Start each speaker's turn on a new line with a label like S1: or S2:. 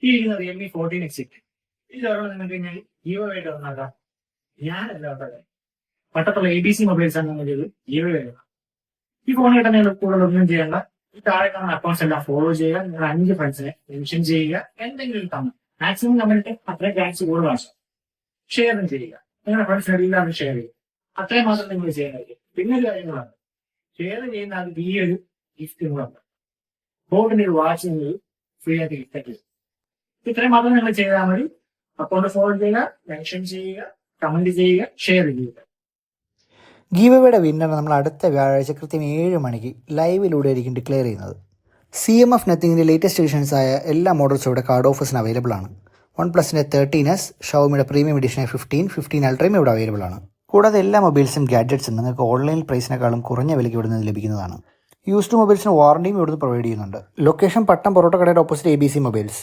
S1: ഈ ഇരിക്കുന്ന Realme 14X ഇതൊരെണ്ണം നിങ്ങൾക്ക് കഴിഞ്ഞാൽ ഗീവവേയിട്ട് വന്നാക്കാം. ഞാനല്ല കേട്ടോ, പട്ടത്തുള്ള ABC മൊബൈൽസ് ആണ് നമ്മൾ ചെയ്ത് ഗീവവേ. ഈ ഫോൺ കിട്ടുന്ന കൂടുതൽ ഒന്നും ചെയ്യേണ്ട. ഈ താഴെ കാണുന്ന അക്കൗണ്ട്സ് എല്ലാം ഫോളോ ചെയ്യുക. നിങ്ങൾ 5 ഫ്രണ്ട്സിനെ മെൻഷൻ ചെയ്യുക. എന്തെങ്കിലും തന്നു മാക്സിമം കമ്മ്യൂണിറ്റി അത്രയും താങ്ക്സ് കൂടുതലാണ്. ഷെയറും ചെയ്യുക. നിങ്ങളുടെ ഫ്രണ്ട്സിന് എല്ലാവരും ഷെയർ ചെയ്യുക. അത്രയും മാത്രം നിങ്ങൾ ചെയ്യാൻ കഴിയും. പിന്നെ ഒരു കാര്യങ്ങളാണ്, ഷെയർ ചെയ്യുന്ന അത് ഈ ഒരു ഗിഫ്റ്റ് കൂടെ ബോർഡിന്റെ ഒരു വാച്ച് നിങ്ങൾ ഫ്രീ ആയിട്ട് ഗിഫ്റ്റ് ചെയ്യും. ഇത്രയും മാത്രം നിങ്ങൾ ചെയ്താൽ മതി. അക്കൗണ്ട് ഫോളോ ചെയ്യുക, മെൻഷൻ ചെയ്യുക, കമന്റ് ചെയ്യുക, ഷെയർ ചെയ്യുക.
S2: ഗീവയുടെ വിന്നർ നമ്മൾ അടുത്ത വ്യാഴാഴ്ച കൃത്യം 7 മണിക്ക് ലൈവിലൂടെ ആയിരിക്കും ഡിക്ലെയർ ചെയ്യുന്നത്. CMF നത്തിങ്ങിൻ്റെ ലേറ്റസ്റ്റ് എഡിഷൻസ് ആയ എല്ലാ മോഡൽസും ഇവിടെ കാർഡ് ഓഫേഴ്സിന് അവൈലബിൾ ആണ്. OnePlusന്റെ 13S, ഷവോമിയുടെ പ്രീമിയം എഡിഷൻ 15 അൾട്രയും ഇവിടെ അവൈലബിൾ ആണ്. കൂടാതെ എല്ലാ മൊബൈൽസും ഗാഡ്ജറ്റ്സും നിങ്ങൾക്ക് ഓൺലൈൻ പ്രൈസിനേക്കാളും കുറഞ്ഞ വിലയ്ക്ക് ഇവിടെ നിന്ന് ലഭിക്കുന്നതാണ്. യൂസ്ഡ് മൊബൈൽസിന് വാറണ്ടിയും ഇവിടുന്ന് പ്രൊവൈഡ് ചെയ്യുന്നുണ്ട്. ലൊക്കേഷൻ പട്ടം പൊറോട്ട കടയുടെ ഓപ്പോസിറ്റ് ABC മൊബൈൽസ്.